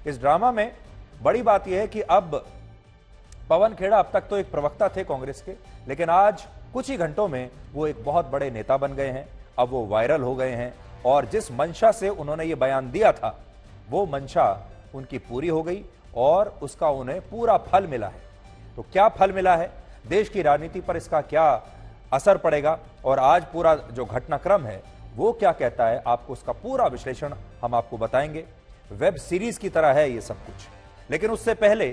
इस ड्रामा में बड़ी बात यह है कि अब पवन खेड़ा अब तक तो एक प्रवक्ता थे कांग्रेस के, लेकिन आज कुछ ही घंटों में वो एक बहुत बड़े नेता बन गए हैं। अब वो वायरल हो गए हैं और जिस मंशा से उन्होंने ये बयान दिया था वो मंशा उनकी पूरी हो गई और उसका उन्हें पूरा फल मिला है। तो क्या फल मिला है, देश की राजनीति पर इसका क्या असर पड़ेगा और आज पूरा जो घटनाक्रम है वो क्या कहता है, आपको उसका पूरा विश्लेषण हम आपको बताएंगे। वेब सीरीज की तरह है ये सब कुछ। लेकिन उससे पहले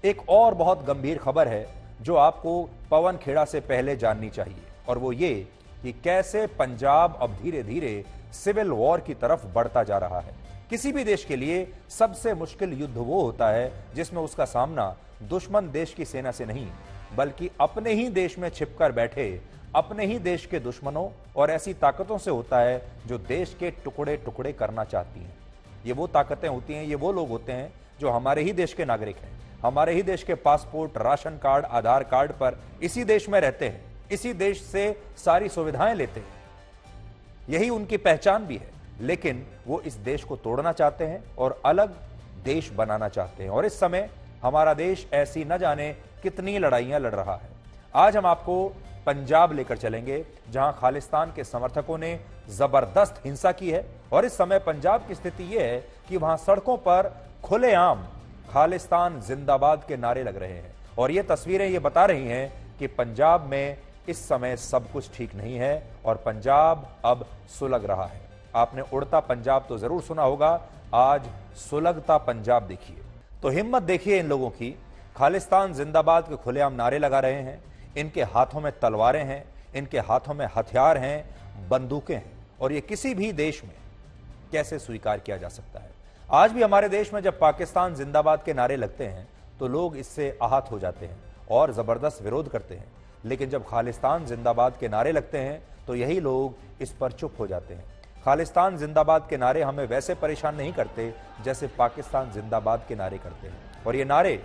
एक और बहुत गंभीर खबर है जो आपको पवन खेड़ा से पहले जाननी चाहिए, और वो ये कि कैसे पंजाब अब धीरे धीरे सिविल वॉर की तरफ बढ़ता जा रहा है। किसी भी देश के लिए सबसे मुश्किल युद्ध वो होता है जिसमें उसका सामना दुश्मन देश की सेना से नहीं बल्कि अपने ही देश में छिपकर बैठे अपने ही देश के दुश्मनों और ऐसी ताकतों से होता है जो देश के टुकड़े टुकड़े करना चाहती हैं। ये वो ताकतें होती हैं, ये वो लोग होते हैं जो हमारे ही देश के नागरिक हैं, हमारे ही देश के पासपोर्ट, राशन कार्ड, आधार कार्ड पर इसी देश में रहते हैं, इसी देश से सारी सुविधाएं लेते हैं, यही उनकी पहचान भी है। लेकिन वो इस देश को तोड़ना चाहते हैं और अलग देश बनाना चाहते हैं। और इस समय हमारा देश ऐसी न जाने कितनी लड़ाइयां लड़ रहा है। आज हम आपको पंजाब लेकर चलेंगे जहां खालिस्तान के समर्थकों ने जबरदस्त हिंसा की है और इस समय पंजाब की स्थिति यह है कि वहां सड़कों पर खुलेआम खालिस्तान जिंदाबाद के नारे लग रहे हैं। और ये तस्वीरें ये बता रही हैं कि पंजाब में इस समय सब कुछ ठीक नहीं है और पंजाब अब सुलग रहा है। आपने उड़ता पंजाब तो जरूर सुना होगा, आज सुलगता पंजाब देखिए। तो हिम्मत देखिए इन लोगों की, खालिस्तान जिंदाबाद के खुलेआम नारे लगा रहे हैं, इनके हाथों में तलवारें हैं, इनके हाथों में हथियार हैं, बंदूकें हैं, और ये किसी भी देश में कैसे स्वीकार किया जा सकता है। आज भी हमारे देश में जब पाकिस्तान जिंदाबाद के नारे लगते हैं तो लोग इससे आहत हो जाते हैं और जबरदस्त विरोध करते हैं, लेकिन जब खालिस्तान जिंदाबाद के नारे लगते हैं तो यही लोग इस पर चुप हो जाते हैं। खालिस्तान जिंदाबाद के नारे हमें वैसे परेशान नहीं करते जैसे पाकिस्तान जिंदाबाद के नारे करते हैं, और ये नारे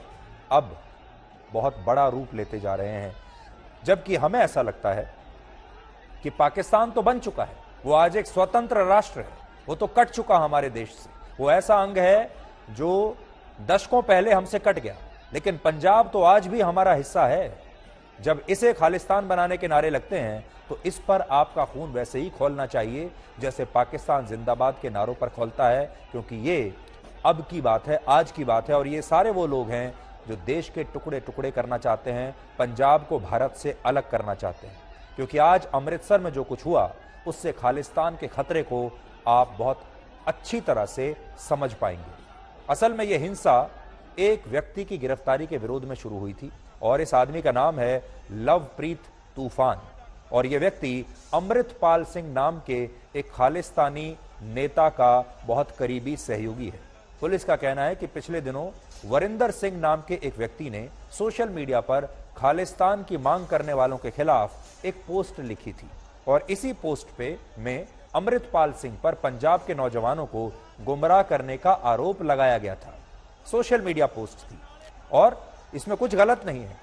अब बहुत बड़ा रूप लेते जा रहे हैं। जबकि हमें ऐसा लगता है कि पाकिस्तान तो बन चुका है, वो आज एक स्वतंत्र राष्ट्र है, वो तो कट चुका हमारे देश से, वो ऐसा अंग है जो दशकों पहले हमसे कट गया, लेकिन पंजाब तो आज भी हमारा हिस्सा है। जब इसे खालिस्तान बनाने के नारे लगते हैं तो इस पर आपका खून वैसे ही खौलना चाहिए जैसे पाकिस्तान जिंदाबाद के नारों पर खौलता है, क्योंकि ये अब की बात है, आज की बात है। और ये सारे वो लोग हैं जो देश के टुकड़े टुकड़े करना चाहते हैं, पंजाब को भारत से अलग करना चाहते हैं। क्योंकि आज अमृतसर में जो कुछ हुआ उससे खालिस्तान के खतरे को आप बहुत अच्छी तरह से समझ पाएंगे। असल में यह हिंसा एक व्यक्ति की गिरफ्तारी के विरोध में शुरू हुई थी और इस आदमी का नाम है लवप्रीत तूफान, और यह व्यक्ति अमृतपाल सिंह नाम के एक खालिस्तानी नेता का बहुत करीबी सहयोगी है। पुलिस का कहना है कि पिछले दिनों वरिंदर सिंह नाम के एक व्यक्ति ने सोशल मीडिया पर खालिस्तान की मांग करने वालों के खिलाफ एक पोस्ट लिखी थी और इसी पोस्ट में अमृतपाल सिंह पर पंजाब के नौजवानों को गुमराह करने का आरोप लगाया गया था। सोशल मीडिया पोस्ट थी और इसमें कुछ गलत नहीं है,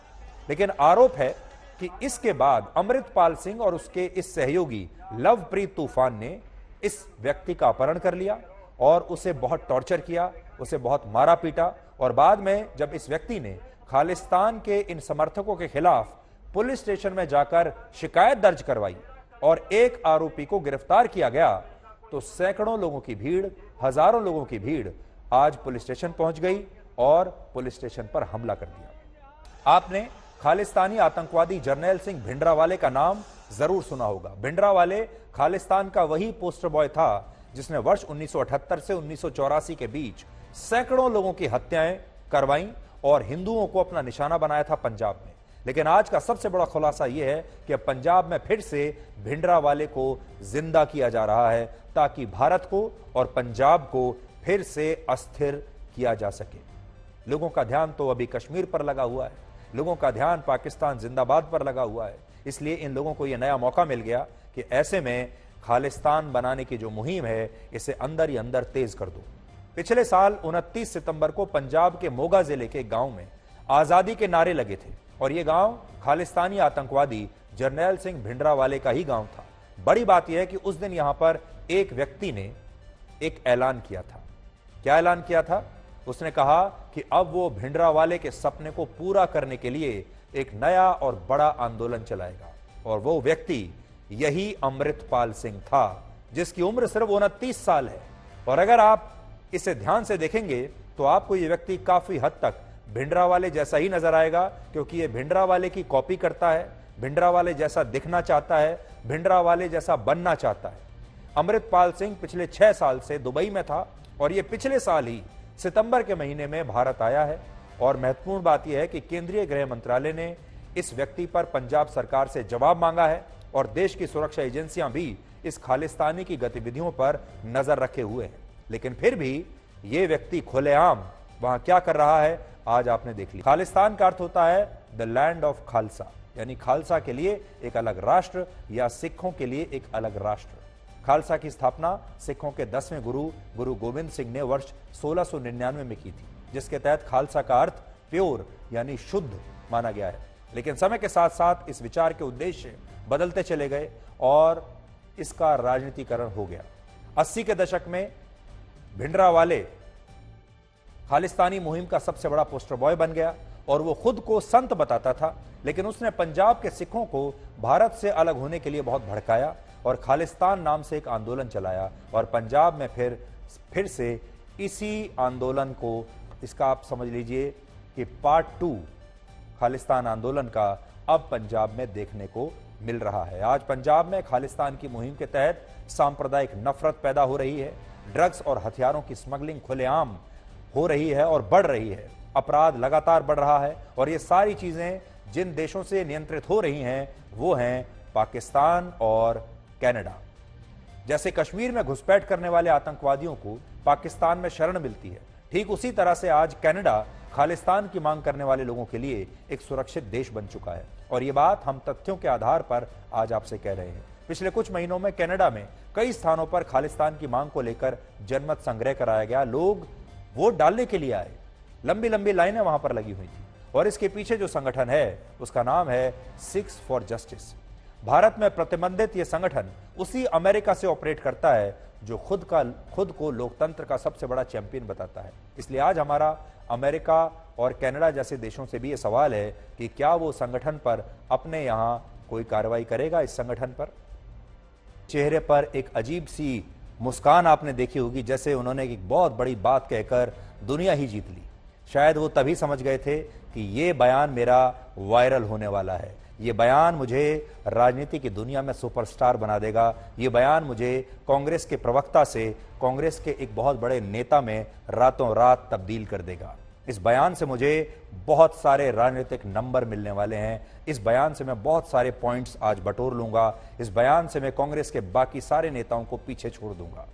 लेकिन आरोप है कि इसके बाद अमृतपाल सिंह और उसके इस सहयोगी लवप्रीत तूफान ने इस व्यक्ति का अपहरण कर लिया और उसे बहुत टॉर्चर किया, उसे बहुत मारा पीटा, और बाद में जब इस व्यक्ति ने खालिस्तान के इन समर्थकों के खिलाफ पुलिस स्टेशन में जाकर शिकायत दर्ज करवाई और एक आरोपी को गिरफ्तार किया गया तो सैकड़ों लोगों की भीड़, हजारों लोगों की भीड़ आज पुलिस स्टेशन पहुंच गई और पुलिस स्टेशन पर हमला कर दिया। आपने खालिस्तानी आतंकवादी जर्नैल सिंह भिंडरावाले का नाम जरूर सुना होगा। भिंडरावाले खालिस्तान का वही पोस्टर बॉय था जिसने वर्ष 1978 से 1984 के बीच सैकड़ों लोगों की हत्याएं करवाई और हिंदुओं को अपना निशाना बनाया था पंजाब में। लेकिन आज का सबसे बड़ा खुलासा यह है कि पंजाब में फिर से भिंडरावाले को जिंदा किया जा रहा है ताकि भारत को और पंजाब को फिर से अस्थिर किया जा सके। लोगों का ध्यान तो अभी कश्मीर पर लगा हुआ है, लोगों का ध्यान पाकिस्तान जिंदाबाद पर लगा हुआ है। इसलिए इन लोगों को यह नया मौका मिल गया कि ऐसे में खालिस्तान बनाने की जो मुहिम है इसे अंदर ही अंदर तेज कर दो। पिछले साल 29 सितंबर को पंजाब के मोगा जिले के गांव में आजादी के नारे लगे थे और यह गांव खालिस्तानी आतंकवादी जर्नैल सिंह भिंडरावाले का ही गांव था। बड़ी बात यह है कि उस दिन यहां पर एक व्यक्ति ने एक ऐलान किया था। क्या ऐलान किया था? उसने कहा कि अब वो भिंडरावाले के सपने को पूरा करने के लिए एक नया और बड़ा आंदोलन चलाएगा। और वो व्यक्ति यही अमृतपाल सिंह था, जिसकी उम्र सिर्फ 29 साल है। और अगर आप इसे ध्यान से देखेंगे तो आपको यह व्यक्ति काफी हद तक भिंडरावाले जैसा ही नजर आएगा, क्योंकि ये भिंडरावाले की कॉपी करता है, भिंडरावाले जैसा दिखना चाहता है, भिंडरावाले जैसा बनना चाहता है। अमृतपाल सिंह पिछले 6 साल से दुबई में था और ये पिछले साल ही सितंबर के महीने में भारत आया है। और महत्वपूर्ण बात यह है कि केंद्रीय गृह मंत्रालय ने इस व्यक्ति पर पंजाब सरकार से जवाब मांगा है और देश की सुरक्षा एजेंसियां भी इस खालिस्तानी की गतिविधियों पर नजर रखे हुए हैं। लेकिन फिर भी ये व्यक्ति खुलेआम वहां क्या कर रहा है, आज आपने देख लिया। खालिस्तान का अर्थ होता है द लैंड ऑफ खालसा, यानी खालसा के लिए एक अलग राष्ट्र या सिखों के लिए एक अलग राष्ट्र। खालसा की स्थापना सिखों के 10वें गुरु गोविंद सिंह ने वर्ष 1699 में की थी, जिसके तहत खालसा का अर्थ प्योर यानी शुद्ध माना गया है। लेकिन समय के साथ साथ इस विचार के उद्देश्य बदलते चले गए और इसका राजनीतिकरण हो गया। 80 के दशक में भिंडरावाले खालिस्तानी मुहिम का सबसे बड़ा पोस्टर बॉय बन गया और वो खुद को संत बताता था। लेकिन उसने पंजाब के सिखों को भारत से अलग होने के लिए बहुत भड़काया और खालिस्तान नाम से एक आंदोलन चलाया। और पंजाब में फिर से इसी आंदोलन को, इसका आप समझ लीजिए कि पार्ट 2 खालिस्तान आंदोलन का अब पंजाब में देखने को मिल रहा है। आज पंजाब में खालिस्तान की मुहिम के तहत सांप्रदायिक नफरत पैदा हो रही है, ड्रग्स और हथियारों की स्मगलिंग खुलेआम हो रही है और बढ़ रही है, अपराध लगातार बढ़ रहा है। और ये सारी चीजें जिन देशों से नियंत्रित हो रही हैं वो हैं पाकिस्तान और कनाडा। जैसे कश्मीर में घुसपैठ करने वाले आतंकवादियों को पाकिस्तान में शरण मिलती है, ठीक उसी तरह से आज कनाडा खालिस्तान की मांग करने वाले लोगों के लिए एक सुरक्षित देश बन चुका है। और ये बात हम तथ्यों के आधार पर आज आपसे कह रहे हैं। पिछले कुछ महीनों में कनाडा में कई स्थानों पर खालिस्तान की मांग को लेकर जनमत संग्रह कराया गया। लोग वोट डालने के लिए आए, लंबी लंबी लाइनें वहां पर लगी हुई थी। और इसके पीछे जो संगठन है उसका नाम है सिक्स फॉर जस्टिस। भारत में प्रतिबंधित यह संगठन उसी अमेरिका से ऑपरेट करता है जो खुद को लोकतंत्र का सबसे बड़ा चैंपियन बताता है। इसलिए आज हमारा अमेरिका और कनाडा जैसे देशों से भी यह सवाल है कि क्या वो संगठन पर अपने यहां कोई कार्रवाई करेगा। इस संगठन पर चेहरे पर एक अजीब सी मुस्कान आपने देखी होगी, जैसे उन्होंने एक बहुत बड़ी बात कहकर दुनिया ही जीत ली। शायद वो तभी समझ गए थे कि ये बयान मेरा वायरल होने वाला है, ये बयान मुझे राजनीति की दुनिया में सुपरस्टार बना देगा, ये बयान मुझे कांग्रेस के प्रवक्ता से कांग्रेस के एक बहुत बड़े नेता में रातों रात तब्दील कर देगा। इस बयान से मुझे बहुत सारे राजनीतिक नंबर मिलने वाले हैं, इस बयान से मैं बहुत सारे पॉइंट्स आज बटोर लूंगा, इस बयान से मैं कांग्रेस के बाकी सारे नेताओं को पीछे छोड़ दूंगा।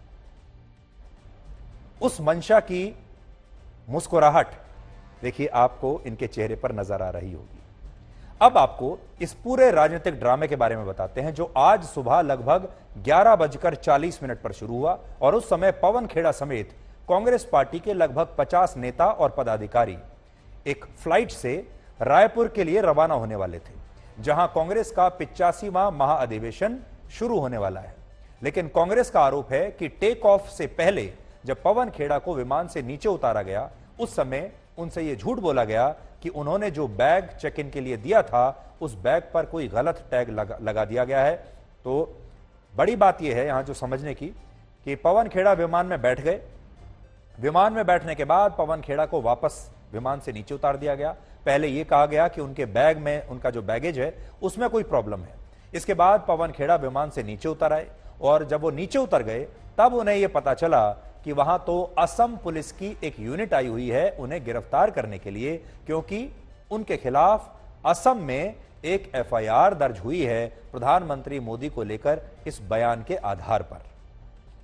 उस मंशा की मुस्कुराहट देखिए आपको इनके चेहरे पर नजर आ रही होगी। अब आपको इस पूरे राजनीतिक ड्रामे के बारे में बताते हैं जो आज सुबह लगभग 11:40 पर शुरू हुआ। और उस समय पवन खेड़ा समेत कांग्रेस पार्टी के लगभग 50 नेता और पदाधिकारी एक फ्लाइट से रायपुर के लिए रवाना होने वाले थे, जहां कांग्रेस का 85वां महाअधिवेशन शुरू होने वाला है। लेकिन कांग्रेस का आरोप है कि टेक ऑफ से पहले जब पवन खेड़ा को विमान से नीचे उतारा गया, उस समय उनसे यह झूठ बोला गया कि उन्होंने जो बैग चेक इन के लिए दिया था उस बैग पर कोई गलत टैग लगा दिया गया है। तो बड़ी बात यह है यहां जो समझने की कि पवन खेड़ा विमान में बैठ गए। विमान में बैठने के बाद पवन खेड़ा को वापस विमान से नीचे उतार दिया गया। पहले यह कहा गया कि उनके बैग में उनका जो बैगेज है उसमें कोई प्रॉब्लम है। इसके बाद पवन खेड़ा विमान से नीचे उतर आए और जब वो नीचे उतर गए तब उन्हें यह पता चला कि वहां तो असम पुलिस की एक यूनिट आई हुई है उन्हें गिरफ्तार करने के लिए, क्योंकि उनके खिलाफ असम में एक एफआईआर दर्ज हुई है प्रधानमंत्री मोदी को लेकर इस बयान के आधार पर।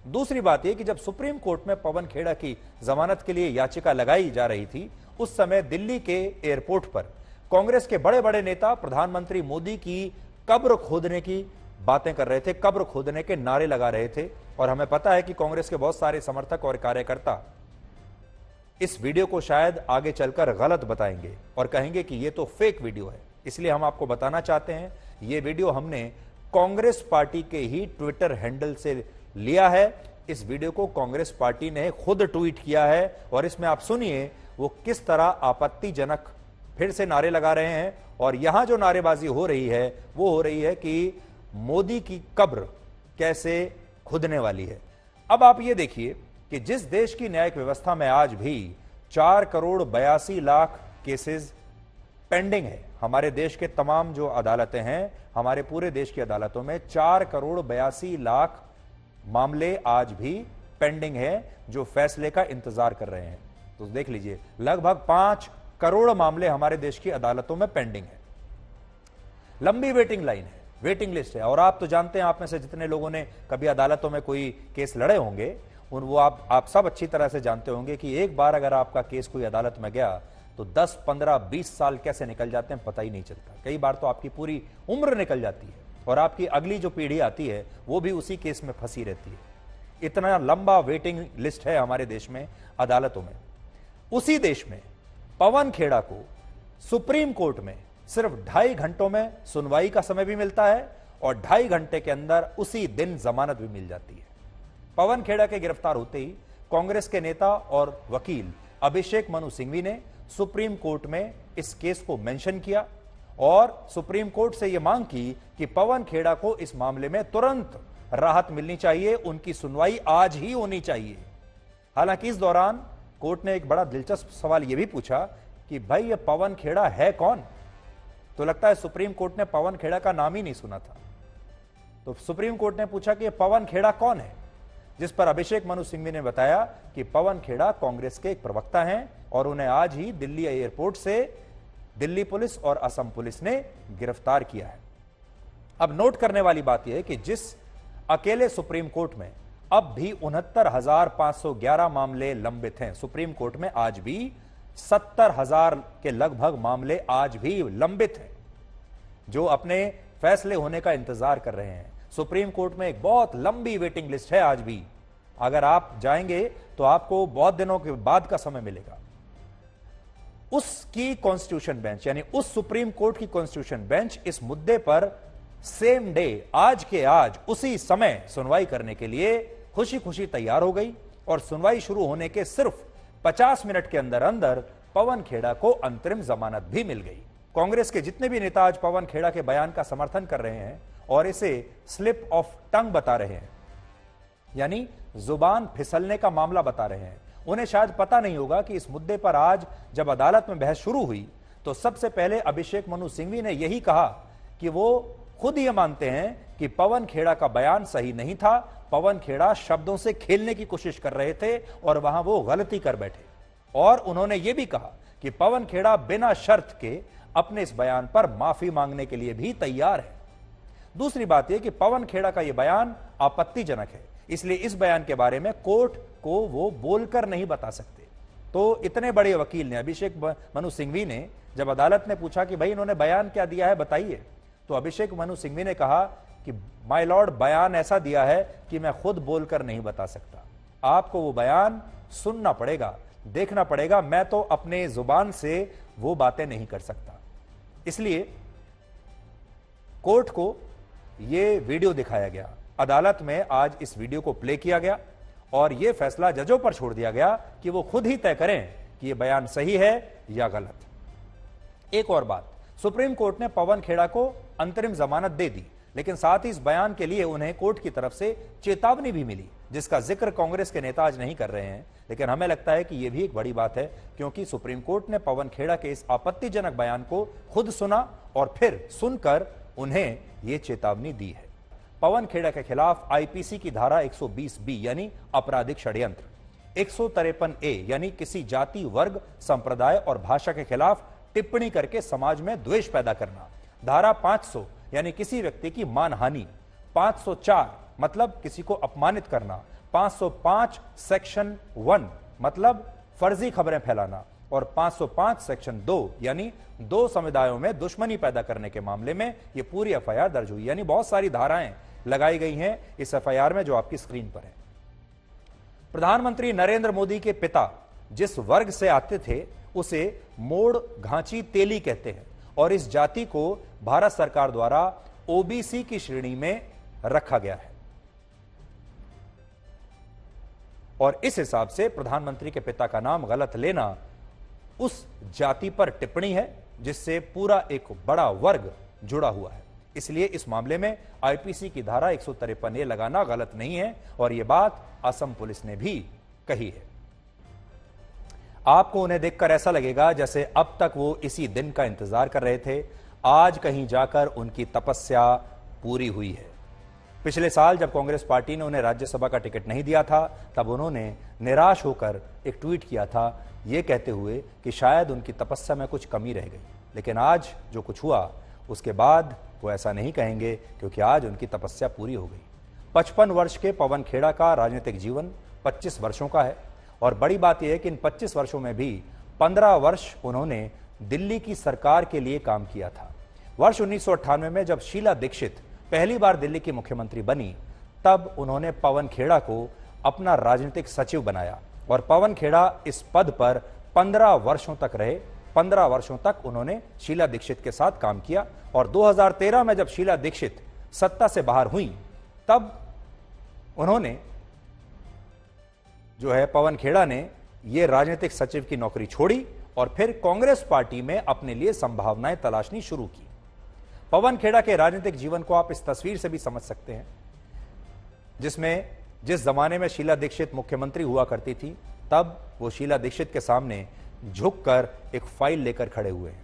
दूसरी बात यह कि जब सुप्रीम कोर्ट में पवन खेड़ा की जमानत के लिए याचिका लगाई जा रही थी, उस समय दिल्ली के एयरपोर्ट पर कांग्रेस के बड़े बड़े नेता प्रधानमंत्री मोदी की कब्र खोदने की बातें कर रहे थे, कब्र खोदने के नारे लगा रहे थे। और हमें पता है कि कांग्रेस के बहुत सारे समर्थक और कार्यकर्ता इस वीडियो को शायद आगे चलकर गलत बताएंगे और कहेंगे कि यह तो फेक वीडियो है। इसलिए हम आपको बताना चाहते हैं यह वीडियो हमने कांग्रेस पार्टी के ही ट्विटर हैंडल से लिया है, इस वीडियो को कांग्रेस पार्टी ने खुद ट्वीट किया है और इसमें आप सुनिए वो किस तरह आपत्तिजनक फिर से नारे लगा रहे हैं। और यहां जो नारेबाजी हो रही है वो हो रही है कि मोदी की कब्र कैसे खुदने वाली है। अब आप ये देखिए कि जिस देश की न्यायिक व्यवस्था में आज भी 4 करोड़ 82 लाख केसेस पेंडिंग है, हमारे देश के तमाम जो अदालतें हैं, हमारे पूरे देश की अदालतों में 4 करोड़ 82 लाख मामले आज भी पेंडिंग है जो फैसले का इंतजार कर रहे हैं। तो देख लीजिए लगभग 5 करोड़ मामले हमारे देश की अदालतों में पेंडिंग है। लंबी वेटिंग लाइन है, वेटिंग लिस्ट है। और आप तो जानते हैं, आप में से जितने लोगों ने कभी अदालतों में कोई केस लड़े होंगे वो आप सब अच्छी तरह से जानते होंगे कि एक बार अगर आपका केस कोई अदालत में गया तो 10, 15, 20 साल कैसे निकल जाते हैं पता ही नहीं चलता। कई बार तो आपकी पूरी उम्र निकल जाती है और आपकी अगली जो पीढ़ी आती है वो भी उसी केस में फंसी रहती है। इतना लंबा वेटिंग लिस्ट है हमारे देश में अदालतों में। उसी देश में पवन खेड़ा को सुप्रीम कोर्ट में सिर्फ 2.5 घंटों में सुनवाई का समय भी मिलता है और 2.5 घंटे के अंदर उसी दिन जमानत भी मिल जाती है। पवन खेड़ा के गिरफ्तार होते ही कांग्रेस के नेता और वकील अभिषेक मनु सिंघवी ने सुप्रीम कोर्ट में इस केस को मेंशन किया और सुप्रीम कोर्ट से यह मांग की कि पवन खेड़ा को इस मामले में तुरंत राहत मिलनी चाहिए, उनकी सुनवाई आज ही होनी चाहिए। हालांकि इस दौरान कोर्ट ने एक बड़ा दिलचस्प सवाल यह भी पूछा कि भाई ये पवन खेड़ा है कौन। तो लगता है सुप्रीम कोर्ट ने पवन खेड़ा का नाम ही नहीं सुना था। तो सुप्रीम कोर्ट ने पूछा कि पवन खेड़ा कौन है, जिस पर अभिषेक मनु सिंघवी ने बताया कि पवन खेड़ा कांग्रेस के एक प्रवक्ता हैं और उन्हें आज ही दिल्ली एयरपोर्ट से दिल्ली पुलिस और असम पुलिस ने गिरफ्तार किया है। अब नोट करने वाली बात यह है कि जिस अकेले सुप्रीम कोर्ट में अब भी 69,511 मामले लंबित हैं, सुप्रीम कोर्ट में आज भी 70,000 के लगभग मामले आज भी लंबित हैं जो अपने फैसले होने का इंतजार कर रहे हैं। सुप्रीम कोर्ट में एक बहुत लंबी वेटिंग लिस्ट है आज भी। अगर आप जाएंगे तो आपको बहुत दिनों के बाद का समय मिलेगा। उसकी कॉन्स्टिट्यूशन बेंच यानी उस सुप्रीम कोर्ट की कॉन्स्टिट्यूशन बेंच इस मुद्दे पर सेम डे, आज के आज उसी समय सुनवाई करने के लिए खुशी खुशी तैयार हो गई और सुनवाई शुरू होने के सिर्फ 50 मिनट के अंदर अंदर पवन खेड़ा को अंतरिम जमानत भी मिल गई। कांग्रेस के जितने भी नेता आज पवन खेड़ा के बयान का समर्थन कर रहे हैं और इसे स्लिप ऑफ टंग बता रहे हैं, यानी जुबान फिसलने का मामला बता रहे हैं, उन्हें शायद पता नहीं होगा कि इस मुद्दे पर आज जब अदालत में बहस शुरू हुई तो सबसे पहले अभिषेक मनु सिंघवी ने यही कहा कि वो खुद ये मानते हैं कि पवन खेड़ा का बयान सही नहीं था, पवन खेड़ा शब्दों से खेलने की कोशिश कर रहे थे और वहां वो गलती कर बैठे। और उन्होंने ये भी कहा कि पवन खेड़ा बिना शर्त के अपने इस बयान पर माफी मांगने के लिए भी तैयार है। दूसरी बात यह कि पवन खेड़ा का यह बयान आपत्तिजनक है, इसलिए इस बयान के बारे में कोर्ट को वो बोलकर नहीं बता सकते। तो इतने बड़े वकील ने, अभिषेक मनु सिंघवी ने, जब अदालत ने पूछा कि भाई इन्होंने बयान क्या दिया है बताइए, तो अभिषेक मनु सिंघवी ने कहा कि माय लॉर्ड, बयान ऐसा दिया है कि मैं खुद बोलकर नहीं बता सकता, आपको वो बयान सुनना पड़ेगा, देखना पड़ेगा, मैं तो अपने जुबान से वो बातें नहीं कर सकता। इसलिए कोर्ट को यह वीडियो दिखाया गया, अदालत में आज इस वीडियो को प्ले किया गया और यह फैसला जजों पर छोड़ दिया गया कि वो खुद ही तय करें कि यह बयान सही है या गलत। एक और बात, सुप्रीम कोर्ट ने पवन खेड़ा को अंतरिम जमानत दे दी, लेकिन साथ ही इस बयान के लिए उन्हें कोर्ट की तरफ से चेतावनी भी मिली, जिसका जिक्र कांग्रेस के नेता आज नहीं कर रहे हैं। लेकिन हमें लगता है कि यह भी एक बड़ी बात है, क्योंकि सुप्रीम कोर्ट ने पवन खेड़ा के इस आपत्तिजनक बयान को खुद सुना और फिर सुनकर उन्हें यह चेतावनी दी है। पवन खेड़ा के खिलाफ आईपीसी की धारा 120B यानी आपराधिक षड्यंत्र, 153A यानी किसी जाति, वर्ग, संप्रदाय और भाषा के खिलाफ टिप्पणी करके समाज में द्वेष पैदा करना, धारा 500 यानी किसी व्यक्ति की मानहानि, 504 मतलब किसी को अपमानित करना, 505 सेक्शन 1 मतलब फर्जी खबरें फैलाना और 505 सेक्शन 2 यानी दो समुदायों में दुश्मनी पैदा करने के मामले में यह पूरी एफआईआर दर्ज हुई। यानी बहुत सारी धाराएं लगाई गई हैं इस एफआईआर में जो आपकी स्क्रीन पर है। प्रधानमंत्री नरेंद्र मोदी के पिता जिस वर्ग से आते थे उसे मोड़ घांची तेली कहते हैं और इस जाति को भारत सरकार द्वारा ओबीसी की श्रेणी में रखा गया है। और इस हिसाब से प्रधानमंत्री के पिता का नाम गलत लेना उस जाति पर टिप्पणी है जिससे पूरा एक बड़ा वर्ग जुड़ा हुआ है। इसलिए इस मामले में आईपीसी की धारा 153A लगाना गलत नहीं है और यह बात असम पुलिस ने भी कही है। आपको उन्हें देखकर ऐसा लगेगा जैसे अब तक वो इसी दिन का इंतजार कर रहे थे। आज कहीं जाकर उनकी तपस्या पूरी हुई है। पिछले साल जब कांग्रेस पार्टी ने उन्हें राज्यसभा का टिकट नहीं दिया था, तब उन्होंने निराश होकर एक ट्वीट किया था, यह कहते हुए कि शायद उनकी तपस्या में कुछ कमी रह गई। लेकिन आज जो कुछ हुआ उसके बाद वो ऐसा नहीं कहेंगे, क्योंकि आज उनकी तपस्या पूरी हो गई। 55 वर्ष के पवन खेड़ा का राजनीतिक जीवन 25 वर्षों का है और बड़ी बात यह है कि इन 25 वर्षों में भी 15 वर्ष उन्होंने दिल्ली की सरकार के लिए काम किया था। वर्ष 1998 में जब शीला दीक्षित पहली बार दिल्ली की मुख्यमंत्री बनी, तब उन्होंने पवन खेड़ा को अपना राजनीतिक सचिव बनाया और पवन खेड़ा इस पद पर 15 वर्षों तक रहे। 15 वर्षों तक उन्होंने शीला दीक्षित के साथ काम किया और 2013 में जब शीला दीक्षित सत्ता से बाहर हुई, तब उन्होंने जो है पवन खेड़ा ने यह राजनीतिक सचिव की नौकरी छोड़ी और फिर कांग्रेस पार्टी में अपने लिए संभावनाएं तलाशनी शुरू की। पवन खेड़ा के राजनीतिक जीवन को आप इस तस्वीर से भी समझ सकते हैं, जिसमें जिस जमाने में शीला दीक्षित मुख्यमंत्री हुआ करती थी, तब वो शीला दीक्षित के सामने झुककर एक फाइल लेकर खड़े हुए हैं।